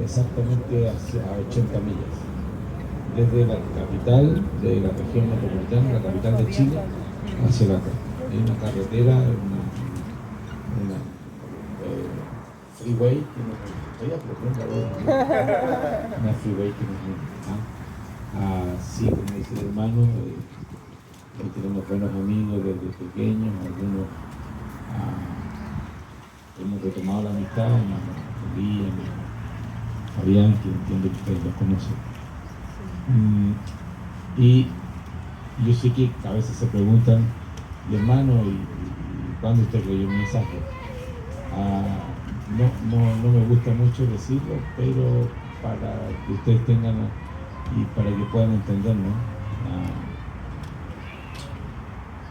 exactamente a 80 millas, desde la capital de la región metropolitana, la capital de Chile, hacia la costa. Hay una carretera, una freeway que nos estoy aprendiendo ahora, una freeway que nos une. Sí, como dice el hermano, tenemos buenos amigos desde pequeños, algunos hemos retomado la amistad, hermano Elías, Fabián, que entiendo que ustedes los conocen. Y yo sé que a veces se preguntan, hermano, ¿y cuándo usted leyó un mensaje? No me gusta mucho decirlo, pero para que ustedes tengan y para que puedan entender, ¿no?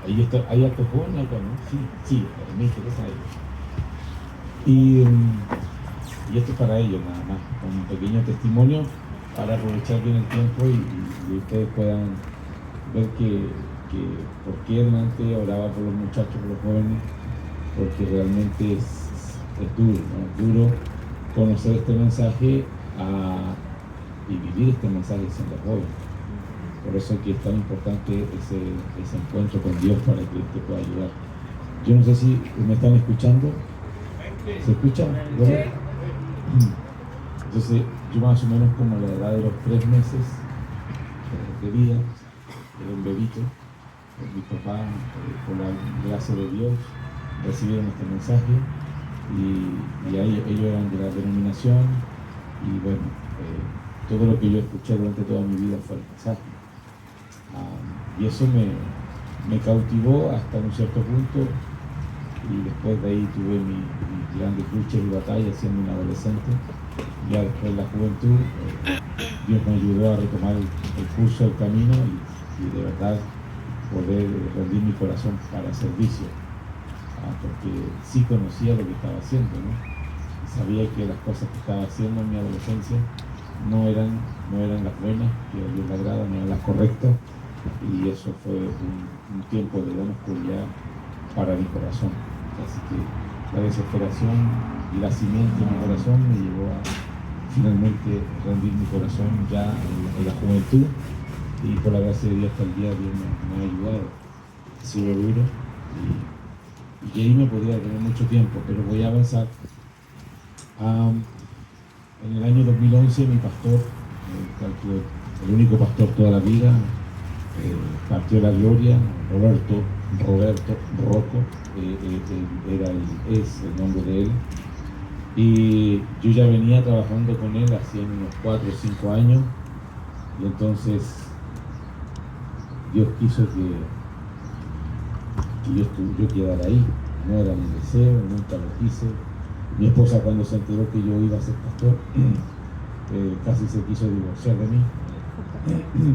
Hay hartos jóvenes acá, ¿no? Sí, me interesa a ellos. Y esto es para ellos nada más, con un pequeño testimonio para aprovechar bien el tiempo y ustedes puedan ver que por qué Hernante oraba por los muchachos, por los jóvenes, porque realmente es duro, ¿no? Es duro conocer este mensaje y vivir este mensaje siendo joven. Por eso es que es tan importante ese encuentro con Dios para que te pueda ayudar. Yo no sé si me están escuchando. ¿Se escucha? Entonces, yo más o menos como a la edad de los 3 meses de vida, era un bebito, mis papás, por la gracia de Dios, recibieron este mensaje y ahí ellos eran de la denominación y bueno, todo lo que yo escuché durante toda mi vida fue el mensaje. Y eso me cautivó hasta un cierto punto y después de ahí tuve mis grandes luchas y batallas siendo un adolescente. Ya después de la juventud, Dios me ayudó a retomar el curso del camino y de verdad poder rendir mi corazón para servicio, porque sí conocía lo que estaba haciendo, ¿no? Sabía que las cosas que estaba haciendo en mi adolescencia no eran las buenas, que a Dios le agrada, no eran las correctas, y eso fue un tiempo de gran oscuridad para mi corazón. Así que la desesperación y la simiente en mi corazón me llevó a finalmente rendir mi corazón ya en la juventud, y por la gracia de Dios hasta el día Dios me ha ayudado. Ha sido duro y ahí me podría tener mucho tiempo, pero voy a avanzar. En el año 2011 mi pastor, el único pastor toda la vida, partió la gloria, Roberto Rocco, es el nombre de él, y yo ya venía trabajando con él hacía unos 4 o 5 años, y entonces Dios quiso que yo quedara ahí. No era mi deseo, nunca lo quise. Mi esposa, cuando se enteró que yo iba a ser pastor, casi se quiso divorciar de mí,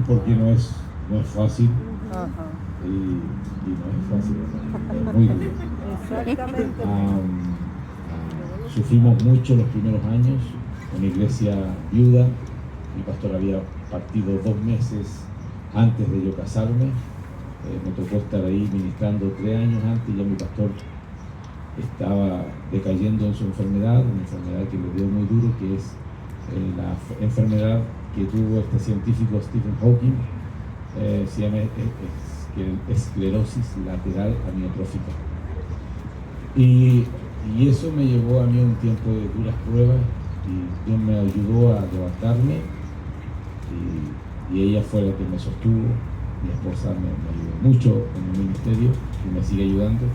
porque no es fácil. Y no es fácil, es muy duro. Exactamente. Sufrimos mucho los primeros años, una iglesia viuda. Mi pastor había partido 2 meses antes de yo casarme. Me tocó estar ahí ministrando 3 años antes. Ya mi pastor estaba decayendo en su enfermedad, una enfermedad que le dio muy duro, que es la enfermedad que tuvo este científico Stephen Hawking. Se llama esclerosis lateral amiotrófica. Y eso me llevó a mí a un tiempo de duras pruebas, y Dios me ayudó a levantarme, y ella fue la que me sostuvo. Mi esposa me ayudó mucho en el ministerio y me sigue ayudando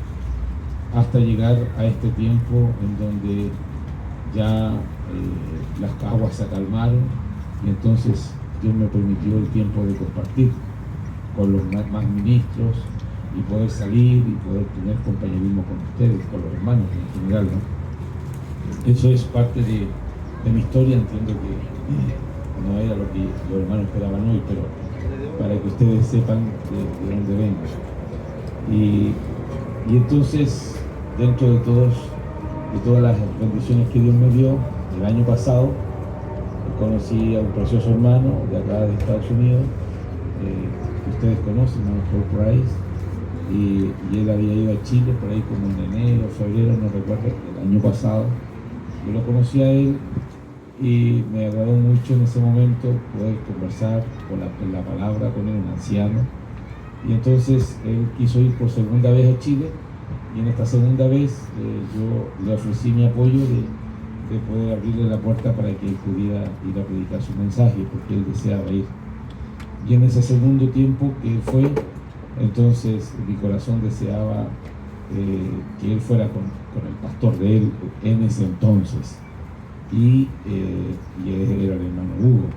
hasta llegar a este tiempo en donde ya las aguas se calmaron, y entonces Dios me permitió el tiempo de compartir con los más ministros y poder salir y poder tener compañerismo con ustedes, con los hermanos en general, ¿no? Eso es parte de mi historia. Entiendo que no era lo que los hermanos esperaban hoy, pero para que ustedes sepan de dónde vengo. Y entonces, dentro de todas las bendiciones que Dios me dio, el año pasado conocí a un precioso hermano de acá de Estados Unidos, que ustedes conocen, hermano Paul Price, y él había ido a Chile por ahí como en enero, febrero, no recuerdo, el año pasado. Yo lo conocí a él y me agradó mucho en ese momento poder conversar con la palabra con él, un anciano. Y entonces él quiso ir por segunda vez a Chile, y en esta segunda vez yo le ofrecí mi apoyo de poder abrirle la puerta para que él pudiera ir a predicar su mensaje, porque él deseaba ir. Y en ese segundo tiempo que fue, entonces mi corazón deseaba que él fuera con el pastor de él en ese entonces, y él era el hermano Hugo.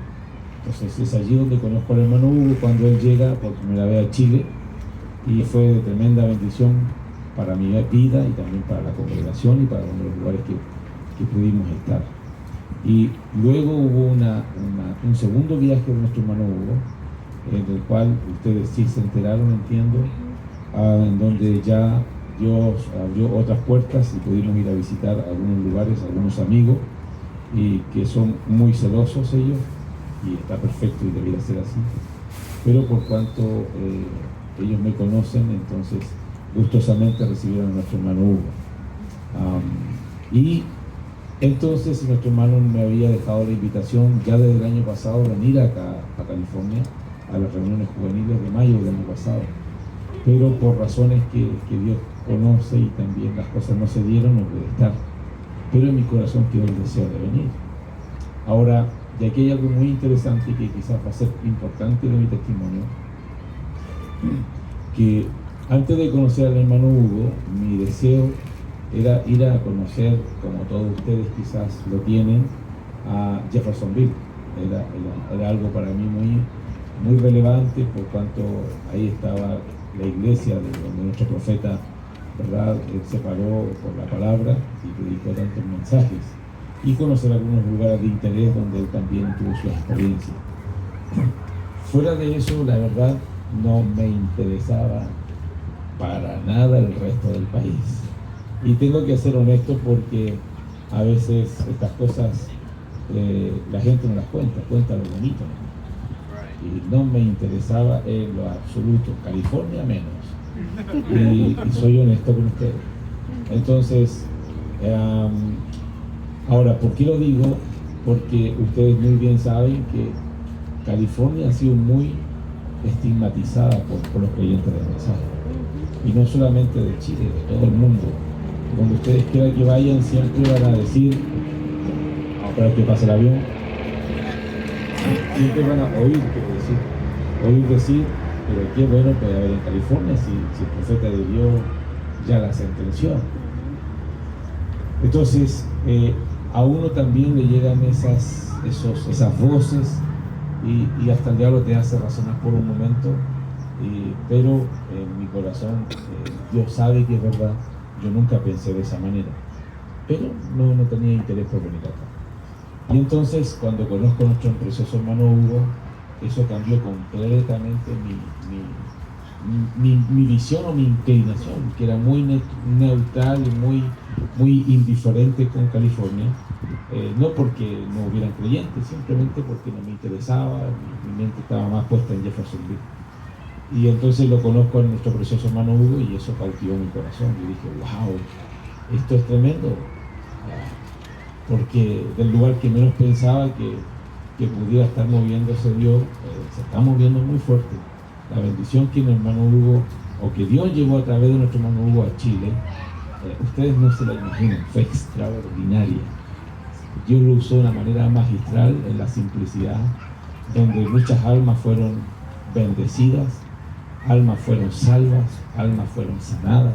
Entonces es allí donde conozco al hermano Hugo cuando él llega por primera vez a Chile, y fue de tremenda bendición para mi vida y también para la congregación y para uno de los lugares que pudimos estar. Y luego hubo un segundo viaje de nuestro hermano Hugo, en el cual ustedes sí se enteraron, entiendo, en donde ya Dios abrió otras puertas y pudimos ir a visitar algunos lugares, algunos amigos, y que son muy celosos ellos, y está perfecto y debería ser así. Pero por cuanto ellos me conocen, entonces gustosamente recibieron a nuestro hermano Hugo. Y entonces nuestro hermano me había dejado la invitación ya desde el año pasado venir acá a California a las reuniones juveniles de mayo del año pasado, pero por razones que Dios conoce y también las cosas no se dieron, no pude estar, pero en mi corazón quedó el deseo de venir. Ahora, de aquí hay algo muy interesante que quizás va a ser importante de mi testimonio, que antes de conocer al hermano Hugo, mi deseo era ir a conocer, como todos ustedes quizás lo tienen, a Jeffersonville. Era algo para mí muy relevante, por cuanto ahí estaba la iglesia de donde nuestro profeta, ¿verdad?, él se paró por la palabra y predicó tantos mensajes, y conocer algunos lugares de interés donde él también tuvo su experiencia. Fuera de eso, la verdad, no me interesaba para nada el resto del país. Y tengo que ser honesto porque a veces estas cosas la gente no las cuenta lo bonito, ¿no? Y no me interesaba en lo absoluto, California menos. Y soy honesto con ustedes. Entonces, ahora, ¿por qué lo digo? Porque ustedes muy bien saben que California ha sido muy estigmatizada por los creyentes del mensaje. Y no solamente de Chile, de todo el mundo. Donde ustedes quieran que vayan, siempre van a decir, para que pase el avión, siempre van a oír decir, pero qué bueno puede haber en California si el profeta de Dios ya la sentenció. Entonces, a uno también le llegan esas voces, y hasta el diablo te hace razonar por un momento, pero en mi corazón Dios sabe que es verdad. Yo nunca pensé de esa manera, pero no tenía interés por venir acá. Y entonces, cuando conozco a nuestro precioso hermano Hugo, eso cambió completamente mi visión o mi inclinación, que era muy neutral y muy indiferente con California. No porque no hubieran creyentes, simplemente porque no me interesaba, mi mente estaba más puesta en Jeffersonville. Y entonces lo conozco a nuestro precioso hermano Hugo, y eso cautivó mi corazón. Y dije, wow, esto es tremendo, porque del lugar que menos pensaba que pudiera estar moviéndose Dios, se está moviendo muy fuerte. La bendición que mi hermano Hugo, o que Dios llevó a través de nuestro hermano Hugo a Chile, ustedes no se la imaginan, fue extraordinaria. Dios lo usó de una manera magistral, en la simplicidad, donde muchas almas fueron bendecidas, almas fueron salvas, almas fueron sanadas.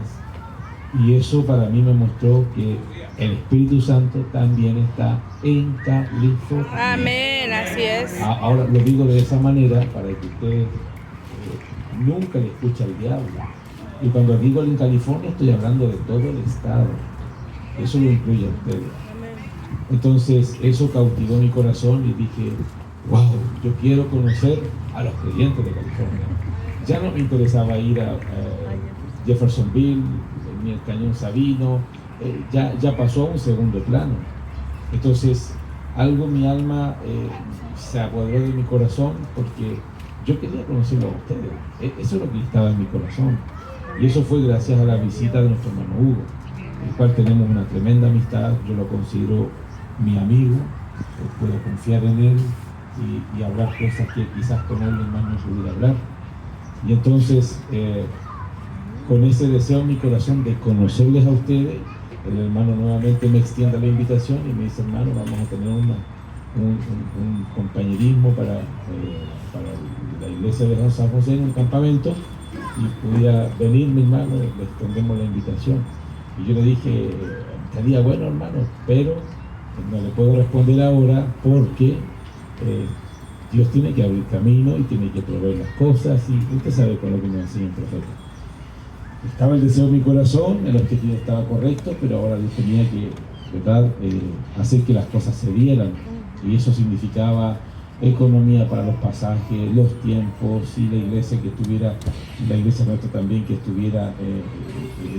Y eso para mí me mostró que el Espíritu Santo también está en California. Amén, así es. Ahora lo digo de esa manera para que ustedes nunca le escuchen al diablo. Y cuando digo en California, estoy hablando de todo el estado. Eso lo incluye a ustedes. Entonces eso cautivó mi corazón y dije, wow, yo quiero conocer a los creyentes de California. Ya no me interesaba ir a Jeffersonville, ni el Cañón Sabino, ya pasó a un segundo plano. Entonces algo en mi alma se apoderó de mi corazón, porque yo quería conocerlo a ustedes. Eso es lo que estaba en mi corazón. Y eso fue gracias a la visita de nuestro hermano Hugo, el cual tenemos una tremenda amistad. Yo lo considero mi amigo, puedo confiar en él y hablar cosas que quizás con alguien más no se pudiera hablar. Y entonces, con ese deseo en mi corazón de conocerles a ustedes, el hermano nuevamente me extiende la invitación y me dice: hermano, vamos a tener un compañerismo para la iglesia de San José en un campamento, y pudiera venir mi hermano, le extendemos la invitación. Y yo le dije: estaría bueno, hermano, pero no le puedo responder ahora porque Dios tiene que abrir camino y tiene que proveer las cosas, y usted sabe con lo que nos enseña el profeta. Estaba el deseo en mi corazón, el objetivo estaba correcto, pero ahora Dios tenía que, ¿verdad?, hacer que las cosas se dieran, y eso significaba economía para los pasajes, los tiempos, y la iglesia nuestra también, que estuviera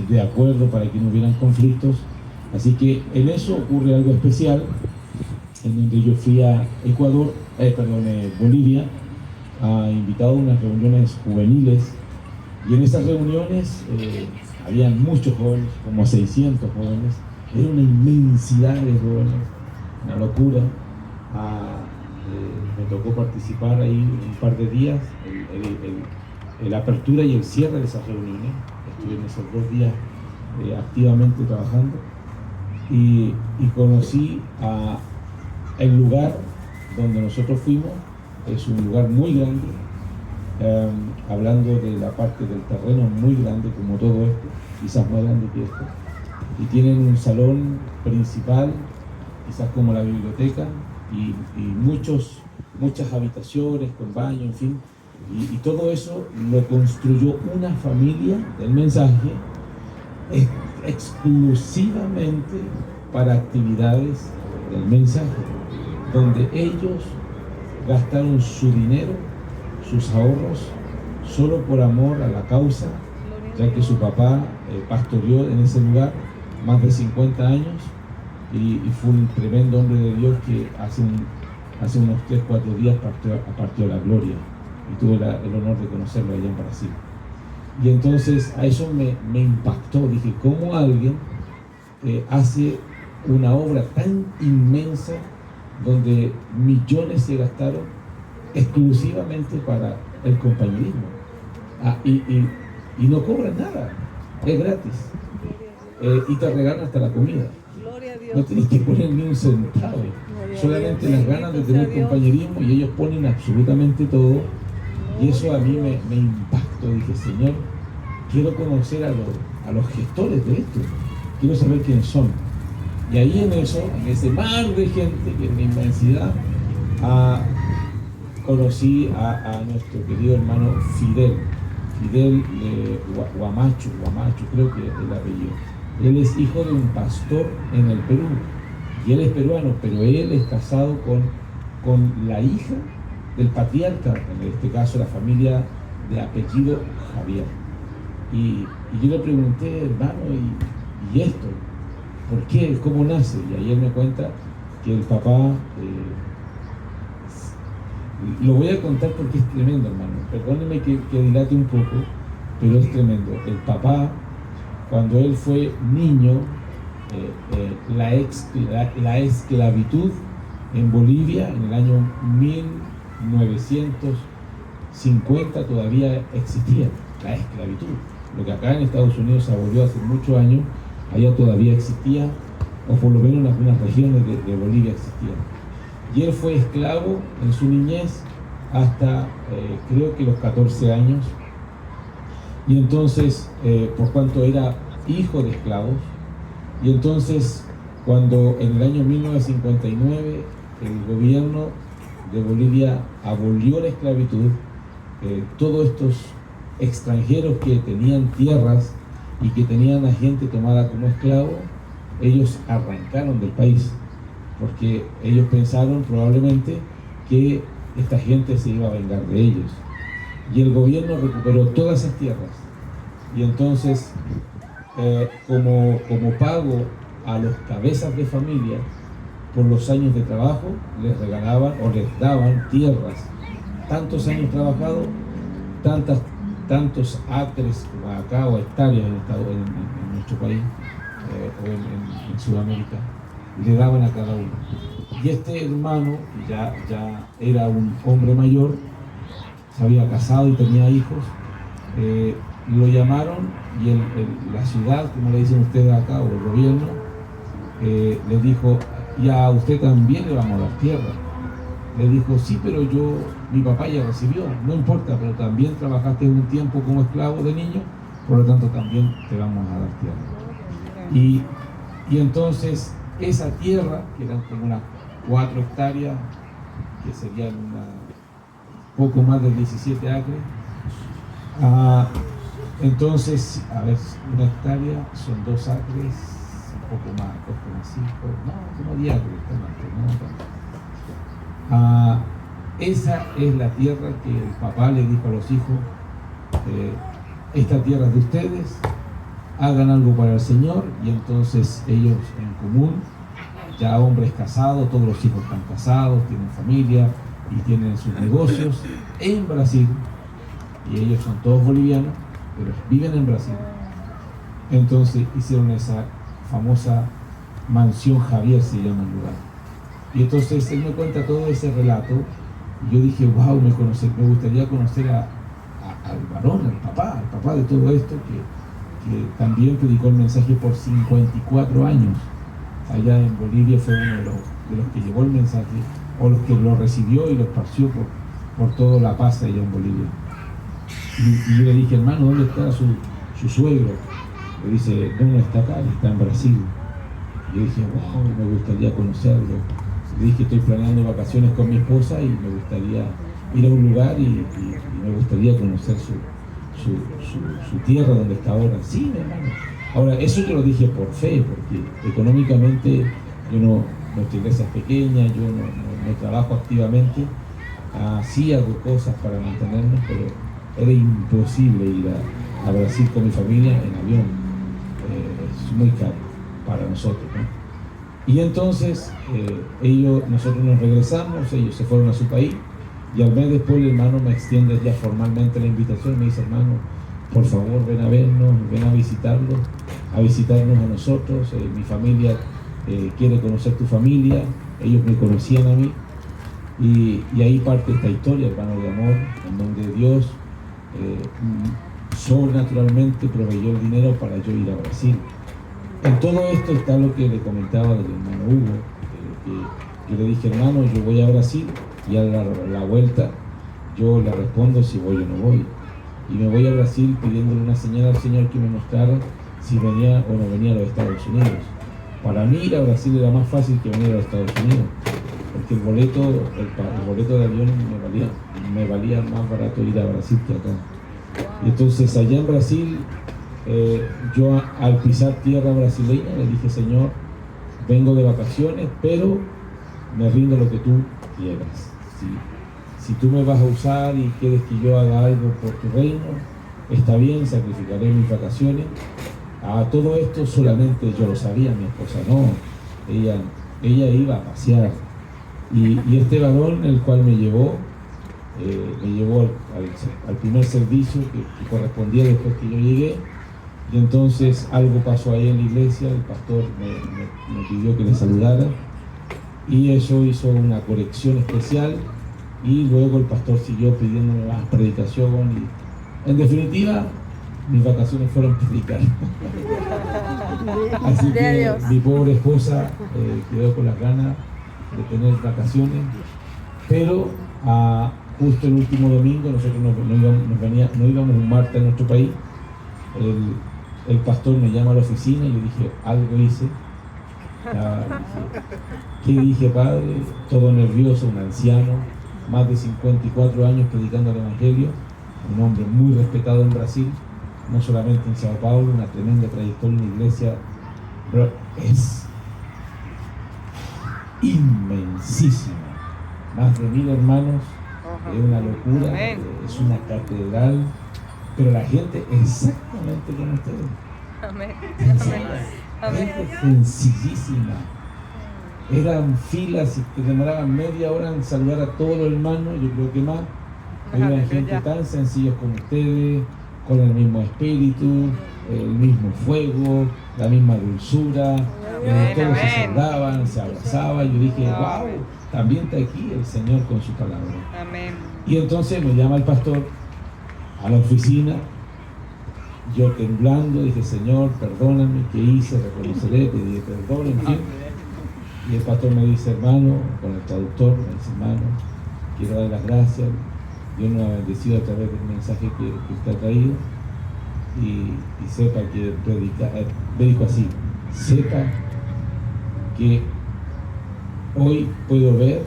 de acuerdo para que no hubieran conflictos. Así que en eso ocurre algo especial, en donde yo fui a Bolivia, invitado a unas reuniones juveniles, y en esas reuniones habían muchos jóvenes, como 600 jóvenes, era una inmensidad de jóvenes, una locura. Me tocó participar ahí un par de días, la apertura y el cierre de esas reuniones. Estuve en esos 2 días activamente trabajando, y conocí el lugar donde nosotros fuimos. Es un lugar muy grande, hablando de la parte del terreno, muy grande como todo esto, quizás más grande que esto, y tienen un salón principal, quizás como la biblioteca, y muchas habitaciones con baño, en fin, y todo eso lo construyó una familia del mensaje exclusivamente para actividades del mensaje, donde ellos gastaron su dinero, sus ahorros, solo por amor a la causa, ya que su papá pastoreó en ese lugar más de 50 años, y fue un tremendo hombre de Dios que hace unos 3-4 días partió a la gloria, y tuve el honor de conocerlo allá en Brasil. Y entonces a eso me impactó. Dije: ¿cómo alguien hace una obra tan inmensa donde millones se gastaron exclusivamente para el compañerismo? Y no cobran nada, es gratis, y te regalan hasta la comida. No tienes que poner ni un centavo, solamente las ganas de tener compañerismo, y ellos ponen absolutamente todo. Y eso a mí me impactó. Dije: Señor, quiero conocer a los gestores de esto, quiero saber quiénes son. Y ahí en ese mar de gente, que es la inmensidad, conocí a nuestro querido hermano Fidel Guamacho, creo que es el apellido. Él es hijo de un pastor en el Perú, y él es peruano, pero él es casado con la hija del patriarca, en este caso la familia de apellido Javier. Y yo le pregunté: hermano, ¿y esto? ¿Por qué? ¿Cómo nace? Y ahí él me cuenta que el papá, lo voy a contar porque es tremendo, hermano, perdóneme que dilate un poco, pero es tremendo. El papá, cuando él fue niño, la esclavitud en Bolivia en el año 1950 todavía existía, la esclavitud. Lo que acá en Estados Unidos se abolió hace muchos años, allá todavía existía, o por lo menos en algunas regiones de Bolivia existía. Y él fue esclavo en su niñez hasta creo que los 14 años. Y entonces, por cuanto era hijo de esclavos, y entonces cuando en el año 1959 el gobierno de Bolivia abolió la esclavitud, todos estos extranjeros que tenían tierras y que tenían a gente tomada como esclavo, ellos arrancaron del país, porque ellos pensaron probablemente que esta gente se iba a vengar de ellos. Y el gobierno recuperó todas esas tierras, y entonces como pago a los cabezas de familia por los años de trabajo, les regalaban o les daban tierras. Tantos años trabajados, tantos acres como acá, o hectáreas en nuestro país, o en Sudamérica. le daban a cada uno. Y este hermano, ya era un hombre mayor, se había casado y tenía hijos, lo llamaron y la ciudad, como le dicen ustedes acá, o el gobierno, le dijo, y a usted también le vamos a dar tierra. Le dijo, sí, pero mi papá ya recibió, no importa, pero también trabajaste un tiempo como esclavo de niño, por lo tanto también te vamos a dar tierra. Y entonces esa tierra, que eran como unas 4 hectáreas, que serían poco más de 17 acres, entonces, a ver, 1 hectárea son 2 acres, un poco más, 2,5, no, como 10 acres, esa es la tierra que el papá le dijo a los hijos, esta tierra es de ustedes, hagan algo para el Señor. Y entonces ellos en común, ya hombres casados, todos los hijos están casados, tienen familia y tienen sus negocios en Brasil, y ellos son todos bolivianos, pero viven en Brasil. Entonces hicieron esa famosa mansión Javier, se llama el lugar. Y entonces él me cuenta todo ese relato, y yo dije, wow, me gustaría conocer al varón, al papá de todo esto, que también predicó el mensaje por 54 años. Allá en Bolivia fue uno de los que llevó el mensaje, o los que lo recibió y lo esparció por toda La Paz allá en Bolivia. Y yo le dije, hermano, ¿dónde está su suegro? Le dice, no está acá, está en Brasil. Y yo dije, wow, me gustaría conocerlo. Le dije, estoy planeando vacaciones con mi esposa y me gustaría ir a un lugar y me gustaría conocer su tierra donde está ahora. Sí, mi hermano. Ahora, eso yo lo dije por fe, porque económicamente nuestra iglesia es pequeña, yo no trabajo activamente. Sí hago cosas para mantenernos, pero era imposible ir a Brasil con mi familia en avión. Es muy caro para nosotros, ¿no? Y entonces nosotros nos regresamos, ellos se fueron a su país, y al mes después el hermano me extiende ya formalmente la invitación, me dice, hermano, por favor ven a vernos, ven a visitarnos a nosotros, mi familia quiere conocer tu familia, ellos me conocían a mí, y ahí parte esta historia, hermano de amor, en donde Dios sobrenaturalmente proveyó el dinero para yo ir a Brasil. En todo esto está lo que le comentaba del hermano Hugo, que le dije, hermano, yo voy a Brasil, y a la vuelta yo le respondo si voy o no voy. Y me voy a Brasil pidiéndole una señal al Señor que me mostrara si venía o no venía a los Estados Unidos. Para mí ir a Brasil era más fácil que venir a los Estados Unidos, porque el boleto de avión me valía más barato ir a Brasil que acá. Y entonces allá en Brasil, yo al pisar tierra brasileña le dije, Señor, vengo de vacaciones, pero me rindo lo que tú quieras. Si tú me vas a usar y quieres que yo haga algo por tu reino, está bien, sacrificaré mis vacaciones. Todo esto solamente yo lo sabía, mi esposa no. Ella iba a pasear. Y este varón, el cual me llevó al primer servicio que correspondía después que yo llegué. Y entonces algo pasó ahí en la iglesia, el pastor me pidió que le saludara, y eso hizo una corrección especial, y luego el pastor siguió pidiéndome más predicación, y en definitiva mis vacaciones fueron predicar. Así que mi pobre esposa quedó con las ganas de tener vacaciones, pero justo el último domingo, nosotros no íbamos un martes a nuestro país, el pastor me llama a la oficina y yo dije, algo hice. ¿Qué dije, padre? Todo nervioso, un anciano, más de 54 años predicando el evangelio, un hombre muy respetado en Brasil, no solamente en Sao Paulo, una tremenda trayectoria en la iglesia, pero es inmensísima, más de 1000 hermanos, es una locura, es una catedral, pero la gente exactamente como ustedes. Amén. Gente sencillísima. Eran filas y que demoraban media hora en saludar a todos los hermanos, yo creo que más. Eran gente tan sencilla como ustedes, con el mismo espíritu, el mismo fuego, la misma dulzura, todos se saludaban, se abrazaban. Yo dije, wow, también está aquí el Señor con su palabra. Amén. Y entonces me llama el pastor a la oficina. Yo temblando dije, Señor, perdóname, ¿qué hice? Reconoceré, pedí perdón, en fin. Y el pastor me dice, hermano, con el traductor, me dice, hermano, quiero dar las gracias. Dios nos ha bendecido a través del mensaje que usted ha traído. Y sepa que me dijo así, sepa que hoy puedo ver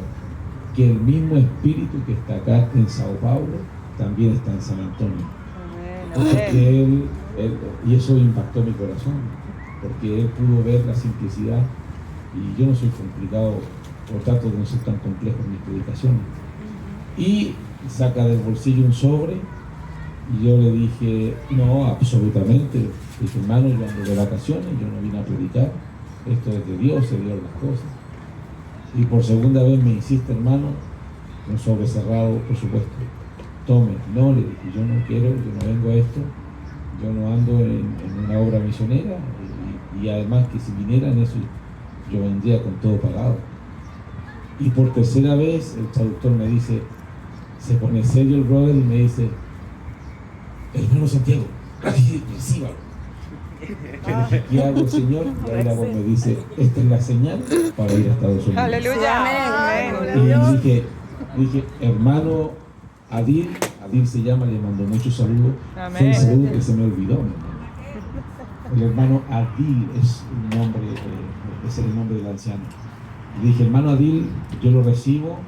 que el mismo espíritu que está acá en Sao Paulo también está en San Antonio. Porque él, y eso impactó mi corazón, porque él pudo ver la simplicidad, y yo no soy complicado, o trato de no ser tan complejo en mis predicaciones. Y saca del bolsillo un sobre, y yo le dije, no, absolutamente. Dije, hermano, yo ando de vacaciones, yo no vine a predicar, esto es de Dios, se dio las cosas. Y por segunda vez me insiste, hermano, un sobre cerrado, por supuesto. Tome, no, le dije, yo no quiero, yo no vengo a esto, yo no ando en una obra misionera, y además que si viniera en eso, yo vendría con todo pagado. Y por tercera vez el traductor me dice, se pone serio el brother y me dice, hermano Santiago, recíbalo. ¿Qué hago, Señor? Y ahí la voz me dice, esta es la señal para ir a Estados Unidos. Aleluya. Y dije, hermano Adil se llama, le mandó muchos saludos. Fue el saludo que se me olvidó, mi hermano. El hermano Adil es un nombre, es el nombre del anciano. Y dije, hermano Adil, yo lo recibo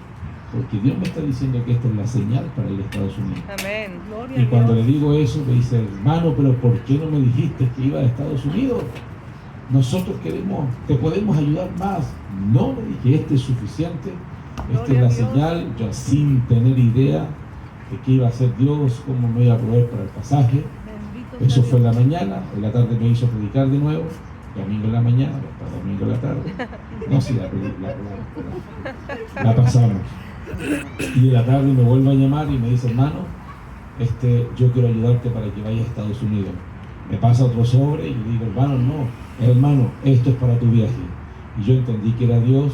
porque Dios me está diciendo que esta es la señal para ir a Estados Unidos. Amén. Y cuando le digo eso, me dice, hermano, pero ¿por qué no me dijiste que iba a Estados Unidos? Nosotros te podemos ayudar más. No, le dije, este es suficiente, esta es la señal. Yo sin tener idea de qué iba a hacer Dios, cómo me iba a proveer para el pasaje. Eso fue en la mañana, en la tarde me hizo predicar de nuevo, domingo en la mañana, después domingo en la tarde. No, sí, la pasamos. Y en la tarde me vuelve a llamar y me dice, hermano, yo quiero ayudarte para que vayas a Estados Unidos. Me pasa otro sobre y le digo, hermano, esto es para tu viaje. Y yo entendí que era Dios.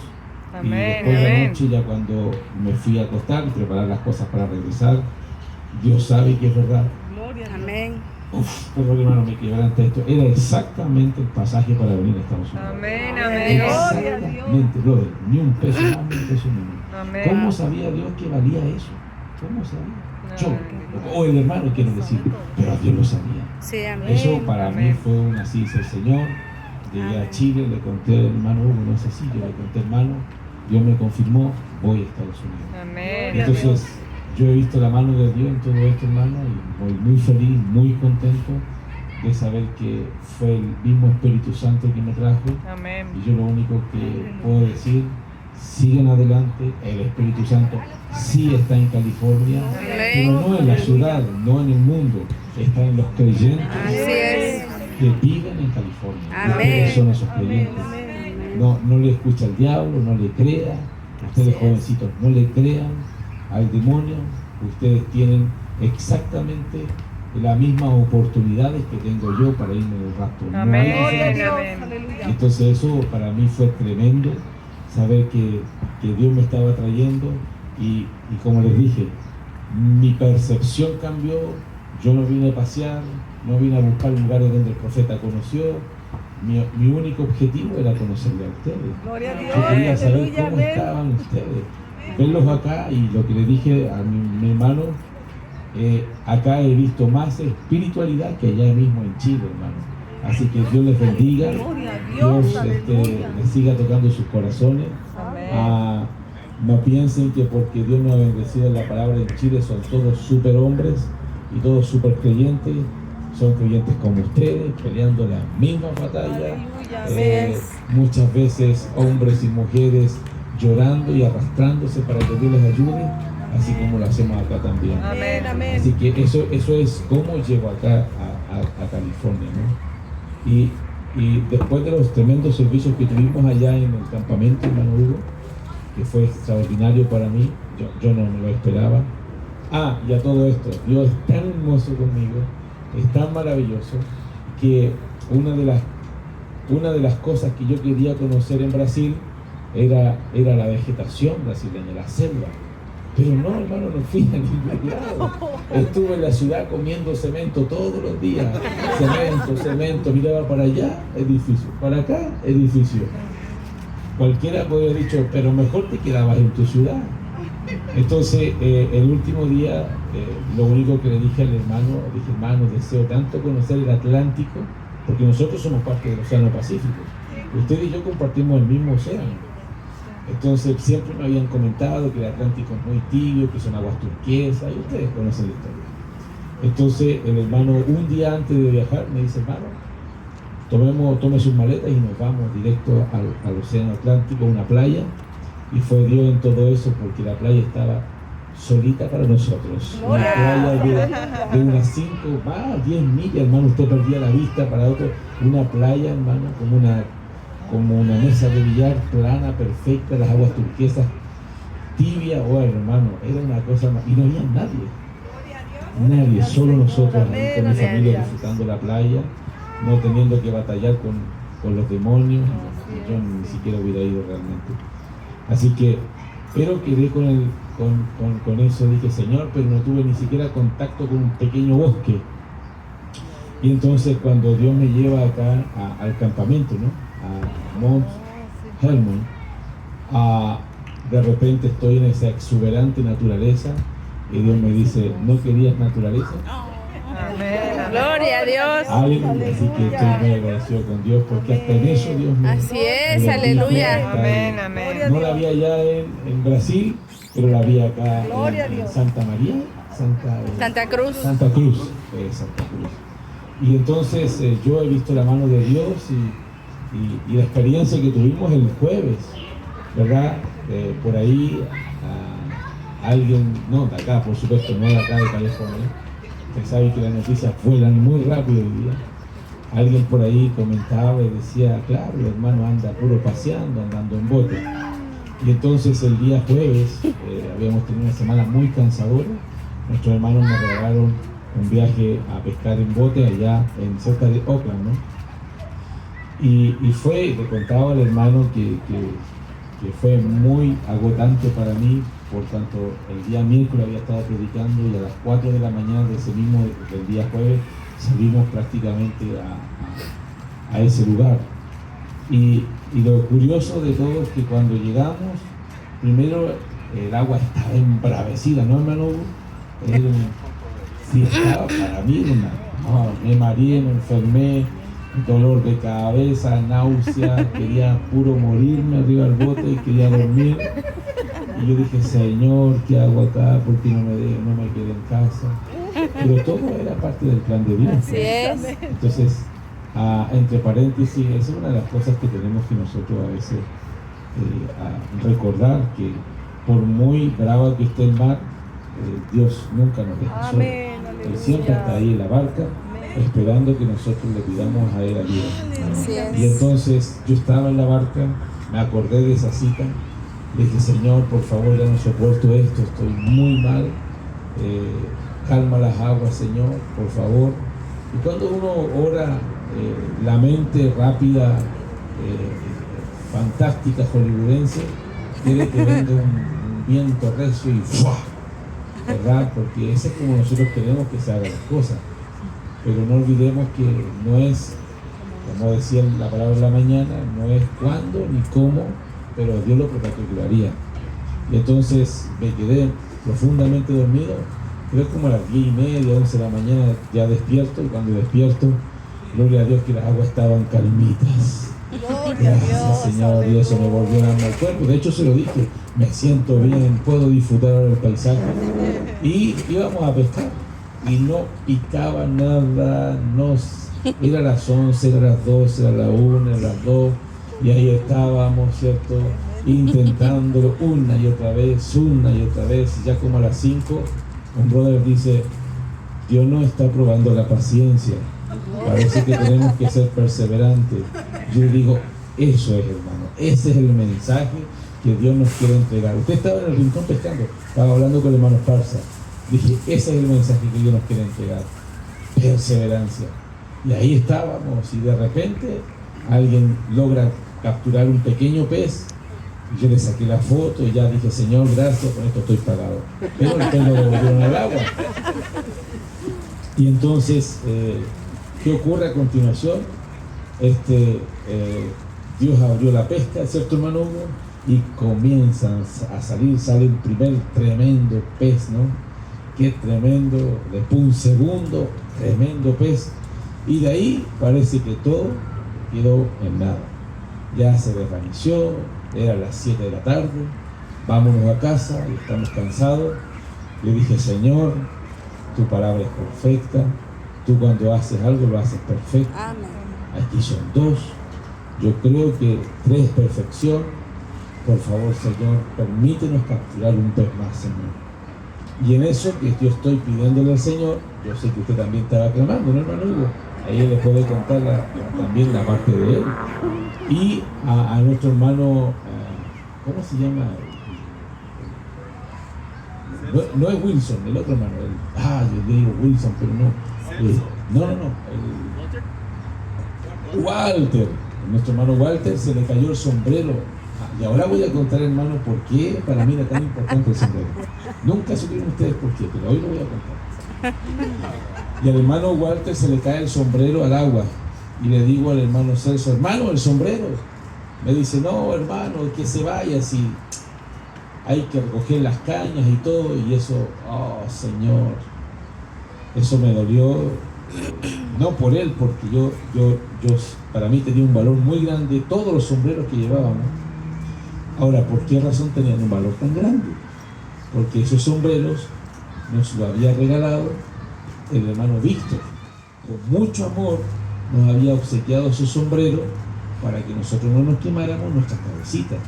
Amén, y después de la noche, ya cuando me fui a acostar y preparar las cosas para regresar, Dios sabe que es verdad. Amén. Pero hermano, me quebrante esto. Era exactamente el pasaje para venir a Estados Unidos. Amén. Exactamente, brother. Ni un peso más, ni un peso menos. Amén. ¿Cómo sabía Dios que valía eso? ¿Cómo sabía? Yo, o el hermano, quiero decir, pero Dios lo sabía. Sí, amén. Eso para mí fue una así, dice el Señor. Llegué a Chile, le conté al hermano Hugo, no es así, yo le conté hermano, Dios me confirmó, voy a Estados Unidos. Amén. Entonces, yo he visto la mano de Dios en todo esto, hermano, y voy muy feliz, muy contento de saber que fue el mismo Espíritu Santo que me trajo. Amén. Y yo lo único que puedo decir, sigan adelante, el Espíritu Santo sí está en California, pero no en la ciudad, no en el mundo, está en los creyentes que viven en California. Ustedes son esos creyentes. No le escucha al diablo, no le crea, ustedes jovencitos no le crean al demonio, ustedes tienen exactamente las mismas oportunidades que tengo yo para irme del rapto. Amén. Entonces eso para mí fue tremendo, saber que Dios me estaba trayendo y como les dije, mi percepción cambió. Yo no vine a pasear, no vine a buscar lugares donde el profeta conoció. Mi único objetivo era conocerle a ustedes. Gloria a Dios. Yo quería saber cómo estaban ustedes, verlos acá, y lo que le dije a mi hermano, acá he visto más espiritualidad que allá mismo en Chile, hermano. Así que Dios les bendiga, Dios les siga tocando sus corazones. No piensen que porque Dios nos ha bendecido en la palabra en Chile son todos super hombres y todos super creyentes. Son creyentes como ustedes, peleando las mismas batallas, muchas veces hombres y mujeres llorando y arrastrándose para que Dios les ayude, así como lo hacemos acá también. Amén. Así que eso es cómo llego acá a California, ¿no? Y después de los tremendos servicios que tuvimos allá en el campamento, hermano Hugo, que fue extraordinario para mí, yo no me lo esperaba. Y a todo esto, Dios es tan hermoso conmigo, es tan maravilloso, que una de las una de las cosas que yo quería conocer en Brasil era la vegetación brasileña, la selva. Pero no, hermano, no fui a ningún lado. Estuve en la ciudad comiendo cemento todos los días. Cemento, miraba para allá, edificio, para acá, edificio. Cualquiera podría haber dicho, pero mejor te quedabas en tu ciudad. Entonces, el último día, lo único que le dije al hermano, hermano, deseo tanto conocer el Atlántico, porque nosotros somos parte del Océano Pacífico. Usted y yo compartimos el mismo océano. Entonces siempre me habían comentado que el Atlántico es muy tibio, que son aguas turquesas, y ustedes conocen la historia. Entonces el hermano, un día antes de viajar, me dice, hermano, tome sus maletas y nos vamos directo al Océano Atlántico, a una playa. Y fue Dios en todo eso, porque la playa estaba solita para nosotros. Una playa de unas 10 millas, hermano, usted perdía la vista para otro. Una playa, hermano, como una mesa de billar plana, perfecta, las aguas turquesas, tibia, hermano, era una cosa más, y no había nadie, solo nosotros ahí con mi familia disfrutando la playa, no teniendo que batallar con los demonios, yo ni siquiera hubiera ido realmente. Así que, pero quedé con eso, dije, Señor, pero no tuve ni siquiera contacto con un pequeño bosque. Y entonces cuando Dios me lleva acá al campamento, ¿no?, a Mount Hermon, de repente estoy en esa exuberante naturaleza y Dios me dice, ¿no querías naturaleza? Amén. Gloria a Dios. Aleluya. Así que estoy muy agradecido con Dios porque hasta en eso Dios me... Así es, aleluya. Amén, amén. No la había allá en Brasil, pero la había acá en Santa María, Santa Cruz. Santa Cruz. Y entonces yo he visto la mano de Dios y la experiencia que tuvimos el jueves, ¿verdad? Por ahí alguien, no de acá, por supuesto, no de acá de California, usted sabe que las noticias vuelan muy rápido hoy día. Alguien por ahí comentaba y decía, claro, el hermano anda puro paseando, andando en bote. Y entonces el día jueves habíamos tenido una semana muy cansadora. Nuestros hermanos nos regalaron un viaje a pescar en bote allá cerca de Oakland, ¿no? Y le contaba al hermano que fue muy agotante para mí, por tanto el día miércoles había estado predicando y a las 4 de la mañana del día jueves salimos prácticamente a ese lugar. Y lo curioso de todo es que cuando llegamos, primero el agua estaba embravecida, ¿no, hermano? Sí, estaba para mí me mareé, me enfermé, dolor de cabeza, náusea, quería puro morirme arriba del bote y quería dormir. Y yo dije, Señor, ¿qué hago acá? ¿Por qué no me quedé en casa? Pero todo era parte del plan de Dios. Así es. Entonces, entre paréntesis, esa es una de las cosas que tenemos que nosotros a veces recordar, que por muy brava que esté el mar, Dios nunca nos deja solos. Él siempre está ahí en la barca, esperando que nosotros le pidamos a Él ayuda. Y entonces yo estaba en la barca, me acordé de esa cita, le dije, Señor, por favor, ya no soporto esto, estoy muy mal, calma las aguas, Señor, por favor. Y cuando uno ora, la mente rápida, fantástica, hollywoodense, quiere que venga un viento recio y ¡fua!, ¿verdad? Porque ese es como nosotros queremos que se hagan las cosas. Pero no olvidemos que no es, como decía la palabra de la mañana, no es cuándo ni cómo, pero Dios lo prometió que lo haría. Y entonces me quedé profundamente dormido, creo como a las 10:30, 11 de la mañana ya despierto, y cuando despierto, gloria a Dios que las aguas estaban calmitas. Gracias, Señor, y eso me volvió a dar al cuerpo. De hecho se lo dije, me siento bien, puedo disfrutar ahora del paisaje. Y íbamos a pescar y no picaba nada, era las 11, era las 12, era la 1, era las 2, y ahí estábamos, ¿cierto?, intentándolo una y otra vez, y ya como a las 5, un brother dice, Dios no está probando la paciencia, parece que tenemos que ser perseverantes. Yo le digo, eso es, hermano, ese es el mensaje que Dios nos quiere entregar. Usted estaba en el rincón pescando, estaba hablando con el hermano Esparza, dije, ese es el mensaje que Dios nos quiere entregar, perseverancia. Y ahí estábamos, y de repente alguien logra capturar un pequeño pez. Yo le saqué la foto y ya dije, Señor, gracias, con esto estoy pagado. Pero el pez lo devolvieron al agua. Y entonces, ¿qué ocurre a continuación? Dios abrió la pesca, ¿cierto, hermano Hugo? Y comienzan a salir, sale el primer tremendo pez, ¿no? Qué tremendo, después un segundo tremendo pez. Y de ahí parece que todo quedó en nada. Ya se desvaneció, era las 7 de la tarde, vámonos a casa y estamos cansados. Le dije, Señor, tu palabra es perfecta, tú cuando haces algo lo haces perfecto. Amén. Aquí son 2, yo creo que 3 es perfección. Por favor, Señor, permítenos capturar un pez más, Señor. Y en eso que yo estoy pidiéndole al Señor, yo sé que usted también estaba clamando, ¿no, hermano Hugo? Ahí les puede contar también la parte de él. Y a nuestro hermano, ¿cómo se llama? No es Wilson, el otro hermano. Yo digo Wilson, pero no. Walter. Nuestro hermano Walter se le cayó el sombrero. Y ahora voy a contar, hermano, por qué para mí era tan importante el sombrero. Nunca supieron ustedes por qué, pero hoy lo voy a contar. Y al hermano Walter se le cae el sombrero al agua. Y le digo al hermano Celso, hermano, el sombrero. Me dice, no, hermano, que se vaya, si hay que recoger las cañas y todo. Y eso, oh, Señor, eso me dolió. No por él, porque yo para mí tenía un valor muy grande todos los sombreros que llevábamos. Ahora, ¿por qué razón tenían un valor tan grande? Porque esos sombreros nos lo había regalado el hermano Víctor. Con mucho amor nos había obsequiado esos sombreros para que nosotros no nos quemáramos nuestras cabecitas.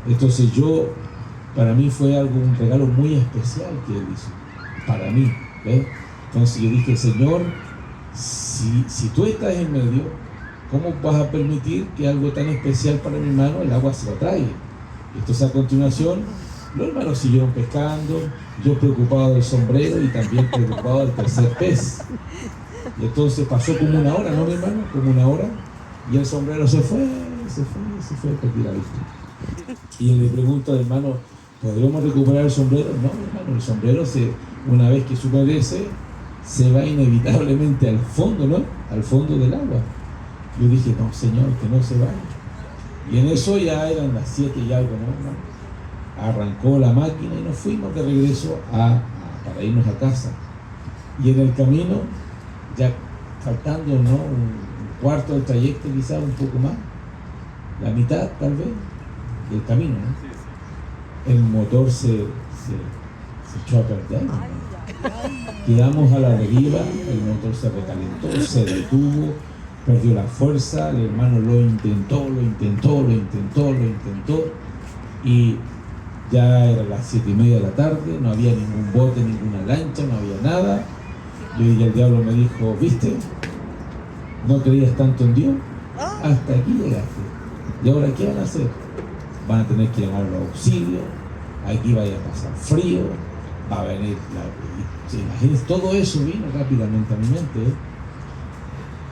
Entonces para mí fue un regalo muy especial que él hizo, para mí, ¿ves? Entonces yo dije, Señor, si tú estás en medio, ¿cómo vas a permitir que algo tan especial para mi hermano, el agua se lo traiga? Entonces a continuación, los hermanos siguieron pescando, yo preocupado del sombrero y también preocupado del tercer pez. Y entonces pasó como una hora, ¿no, mi hermano? Como una hora, y el sombrero se fue, perdí la vista. Y le pregunto al hermano, ¿podríamos recuperar el sombrero? No, hermano, el sombrero una vez que se humedece, se va inevitablemente al fondo, ¿no? Al fondo del agua. Yo dije, no, Señor, que no se vaya. Y en eso ya eran las 7 y algo, ¿no? Arrancó la máquina y nos fuimos de regreso para irnos a casa. Y en el camino, ya faltando, ¿no? Un cuarto del trayecto, quizás un poco más, la mitad tal vez del camino, ¿no? El motor se echó a perder. Quedamos a la deriva, el motor se recalentó, se detuvo, perdió la fuerza, el hermano lo intentó, y ya eran las 7:30 de la tarde, no había ningún bote, ninguna lancha, no había nada. Y el diablo me dijo, ¿viste? ¿No creías tanto en Dios? Hasta aquí llegaste. ¿Y ahora qué van a hacer? Van a tener que llamar los auxilios, aquí vaya a pasar frío, va a venir imagínense, todo eso vino rápidamente a mi mente, ¿eh?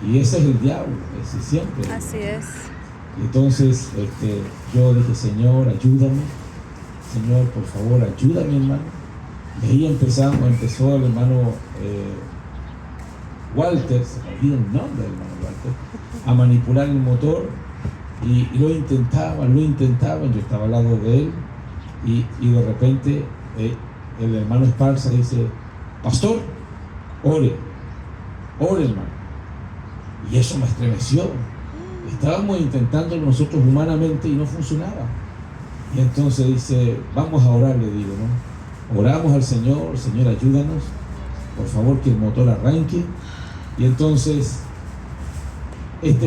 Y ese es el diablo, ese siempre. Así es. Y entonces yo dije, Señor, ayúdame, Señor, por favor, ayúdame, hermano. Y ahí empezó el hermano Walter, se me olvida el nombre del hermano Walter, a manipular el motor, y lo intentaban, yo estaba al lado de él, y de repente el hermano Esparza dice, pastor, ore, hermano. Y eso me estremeció. Estábamos intentándolo nosotros humanamente y no funcionaba. Y entonces dice, vamos a orar, le digo, ¿no? Oramos al Señor, Señor, ayúdanos, por favor, que el motor arranque. Y entonces,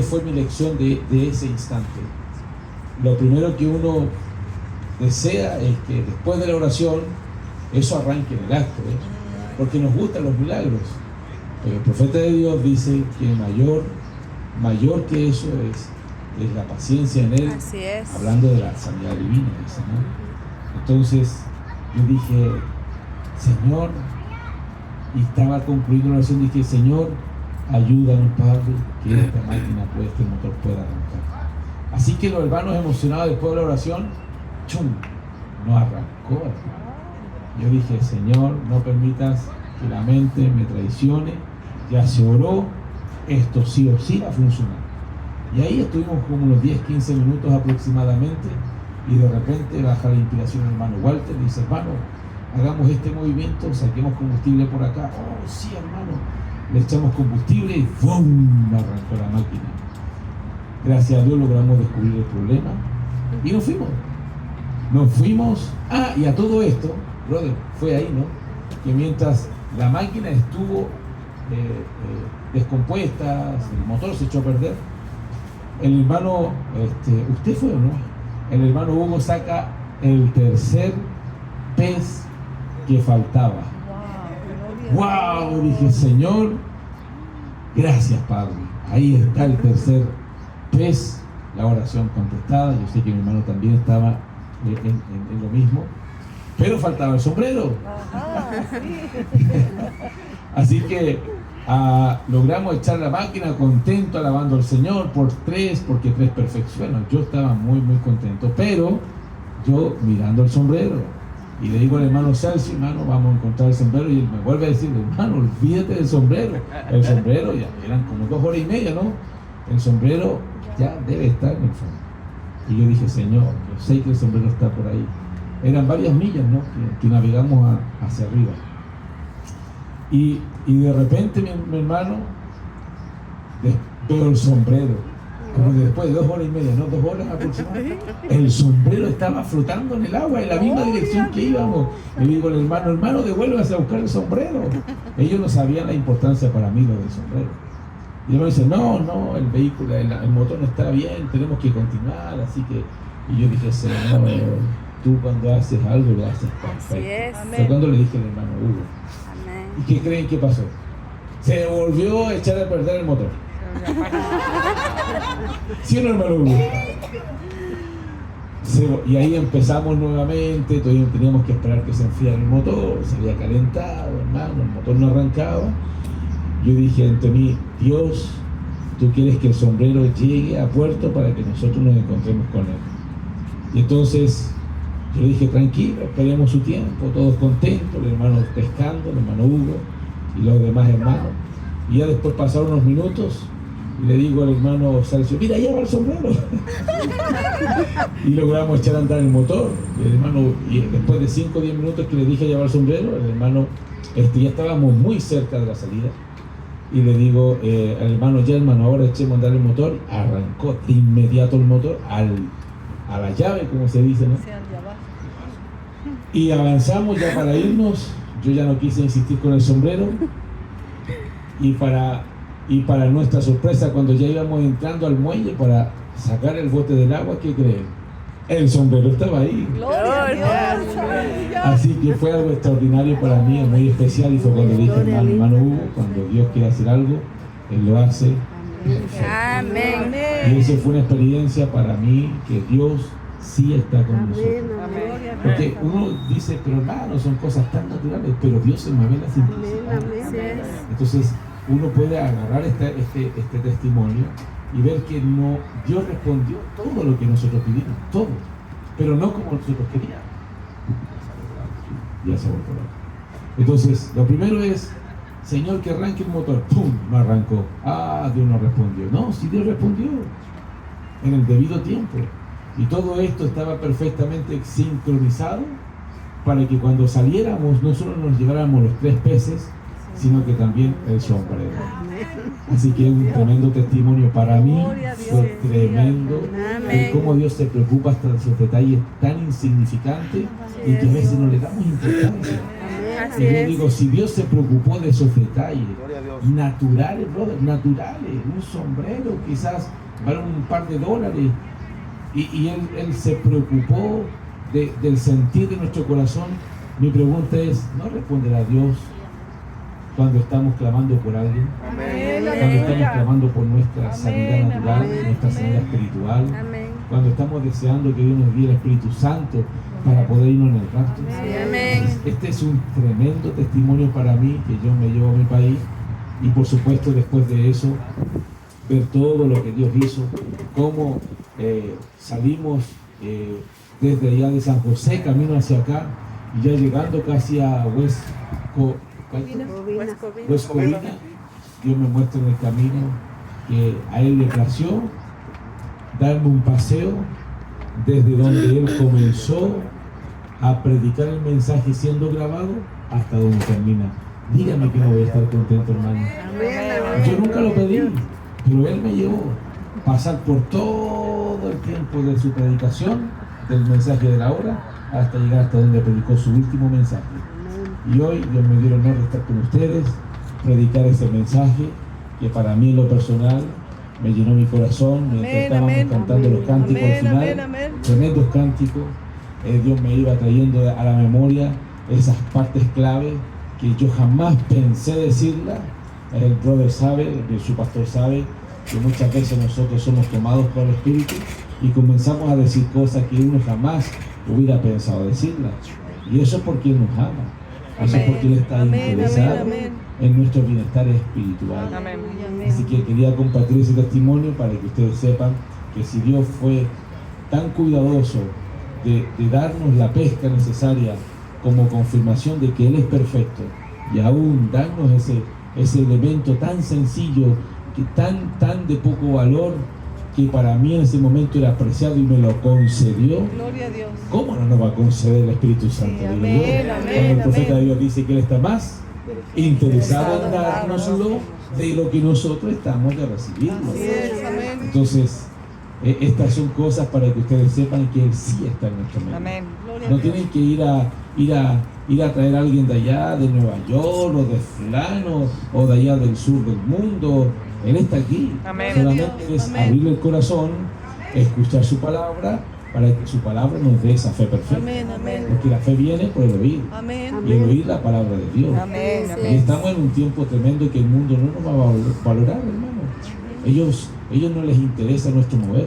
fue mi lección de ese instante. Lo primero que uno desea es que después de la oración, eso arranque en el acto, ¿eh? Porque nos gustan los milagros. Pero el profeta de Dios dice que mayor que eso es la paciencia en él. Así es. Hablando de la sanidad divina, dice, ¿no? Entonces yo dije, Señor, y estaba concluyendo la oración, dije, Señor, ayúdanos, Padre, que esta máquina, este motor pueda arrancar. Así que los hermanos emocionados después de la oración, ¡chum!, no arrancó, hermano. Yo dije, Señor, no permitas que la mente me traicione, ya se oró, esto sí o sí va a funcionar. Y ahí estuvimos como unos 10-15 minutos aproximadamente, y de repente baja la inspiración el hermano Walter y dice, hermano, hagamos este movimiento, saquemos combustible por acá. Oh, sí, hermano. Le echamos combustible y ¡bum!, arrancó la máquina. Gracias a Dios logramos descubrir el problema y nos fuimos. Y a todo esto, brother, fue ahí, ¿no?, que mientras la máquina estuvo descompuesta, el motor se echó a perder, el hermano, ¿usted fue o no? El hermano Hugo saca el tercer pez que faltaba. ¡Wow! Dije, Señor, gracias, Padre. Ahí está el tercer pez, la oración contestada. Yo sé que mi hermano también estaba en lo mismo, pero faltaba el sombrero. Así que logramos echar la máquina contento, alabando al Señor porque 3 perfeccionan. Yo estaba muy, muy contento, pero yo mirando el sombrero. Y le digo al hermano Celso, hermano, vamos a encontrar el sombrero. Y él me vuelve a decir, hermano, olvídate del sombrero. El sombrero, ya eran como 2 horas y media, ¿no? El sombrero ya debe estar en el fondo. Y yo dije, Señor, yo sé que el sombrero está por ahí. Eran varias millas, ¿no?, que navegamos hacia arriba. Y de repente mi hermano, veo el sombrero. Como que después de 2 horas y media, no 2 horas aproximadamente, el sombrero estaba flotando en el agua en la misma dirección que íbamos. Le digo al hermano, devuélvase a buscar el sombrero. Ellos no sabían la importancia para mí lo del sombrero. Y el hermano dice, no, el vehículo, el motor no está bien, tenemos que continuar, así que... Y yo dije, Señor, tú cuando haces algo lo haces perfecto. Fue cuando le dije al hermano Hugo. Amén. ¿Y qué creen que pasó? Se volvió a echar a perder el motor. ¿Sí o no, hermano Hugo? Y ahí empezamos nuevamente, todavía teníamos que esperar que se enfriara el motor, se había calentado, hermano, el motor no arrancaba. Yo dije entre mí, Dios, tú quieres que el sombrero llegue a puerto para que nosotros nos encontremos con él. Y entonces yo dije, tranquilo, esperemos su tiempo, todos contentos, el hermano pescando, el hermano Hugo y los demás hermanos. Y ya después pasaron unos minutos y le digo al hermano Salcio, mira, lleva el sombrero. Y logramos echar a andar el motor. El hermano, y después de 5 o 10 minutos que le dije llevar el sombrero, el hermano, ya estábamos muy cerca de la salida. Y le digo al hermano, ya hermano, ahora echemos a andar el motor. Arrancó de inmediato el motor a la llave, como se dice, ¿no? Y avanzamos ya para irnos. Yo ya no quise insistir con el sombrero. Y para nuestra sorpresa, cuando ya íbamos entrando al muelle para sacar el bote del agua, ¿qué creen? El sombrero estaba ahí. ¡Gloria a Dios! Así que fue algo extraordinario para mí, muy especial, y fue cuando dije, hermano Hugo, cuando Dios quiere hacer algo, Él lo hace. Amén. Y eso fue una experiencia para mí, que Dios sí está con nosotros. Porque uno dice, pero hermano, son cosas tan naturales, pero Dios se mueve en la simplicidad. Entonces, uno puede agarrar este testimonio y ver que Dios respondió todo lo que nosotros pedimos, todo, pero no como nosotros queríamos. Ya se volvió. Entonces, lo primero es, Señor, que arranque el motor. ¡Pum! No arrancó. Dios no respondió. No, si Dios respondió en el debido tiempo. Y todo esto estaba perfectamente sincronizado para que cuando saliéramos no solo nos lleváramos los 3 peces, sino que también el sombrero. Así que es un tremendo testimonio para mí, fue tremendo ver cómo Dios se preocupa hasta esos detalles tan insignificantes y que a veces no le damos importancia. Y yo digo, si Dios se preocupó de esos detalles naturales, brother, naturales, un sombrero quizás vale un par de dólares, y él se preocupó del sentir de nuestro corazón. Mi pregunta es, ¿no responderá Dios cuando estamos clamando por alguien? Cuando estamos clamando por nuestra sanidad natural, nuestra sanidad espiritual, cuando estamos deseando que Dios nos dé el Espíritu Santo para poder irnos en el rapto. Este es un tremendo testimonio para mí, que yo me llevo a mi país, y por supuesto después de eso ver todo lo que Dios hizo, cómo salimos desde allá de San José camino hacia acá y ya llegando casi a West Covina, Dios me muestra en el camino que a Él le plació darme un paseo desde donde Él comenzó a predicar el mensaje siendo grabado hasta donde termina. Dígame que no voy a estar contento, hermano. Yo nunca lo pedí, pero Él me llevó a pasar por todo el tiempo de su predicación, del mensaje de la hora, hasta llegar hasta donde predicó su último mensaje. Y hoy Dios me dio el honor de estar con ustedes, predicar ese mensaje que para mí en lo personal me llenó mi corazón mientras estábamos cantando los cánticos al final, tremendos cánticos. Dios me iba trayendo a la memoria esas partes clave que yo jamás pensé decirlas. El brother sabe, su pastor sabe que muchas veces nosotros somos tomados por el Espíritu y comenzamos a decir cosas que uno jamás hubiera pensado decirlas. Y eso es porque Él nos ama. Eso es porque Él está interesado en nuestro bienestar espiritual. Así que quería compartir ese testimonio para que ustedes sepan que si Dios fue tan cuidadoso de darnos la pesca necesaria como confirmación de que Él es perfecto y aún darnos ese elemento tan sencillo, que tan de poco valor, que para mí en ese momento era apreciado y me lo concedió. Gloria a Dios. ¿Cómo no nos va a conceder el Espíritu Santo? Sí, Cuando el profeta de Dios dice que Él está más interesado en dárnoslo de lo que nosotros estamos de recibirlo. Entonces, estas son cosas para que ustedes sepan que Él sí está en nuestro medio. No tienen que ir a traer a alguien de allá, de Nueva York, o de fulano, o de allá del sur del mundo. Él está aquí. Solamente es abrirle el corazón, escuchar su palabra, para que su palabra nos dé esa fe perfecta. Porque la fe viene por el oír. Y el oír la palabra de Dios. Y estamos en un tiempo tremendo que el mundo no nos va a valorar, hermano. Ellos no les interesa nuestro mover.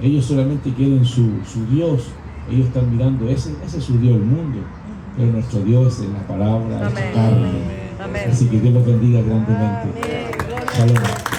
Ellos solamente quieren su Dios. Ellos están mirando, ese es su Dios, el mundo. Pero nuestro Dios es la palabra, es carne. Así que Dios los bendiga grandemente. Shalom.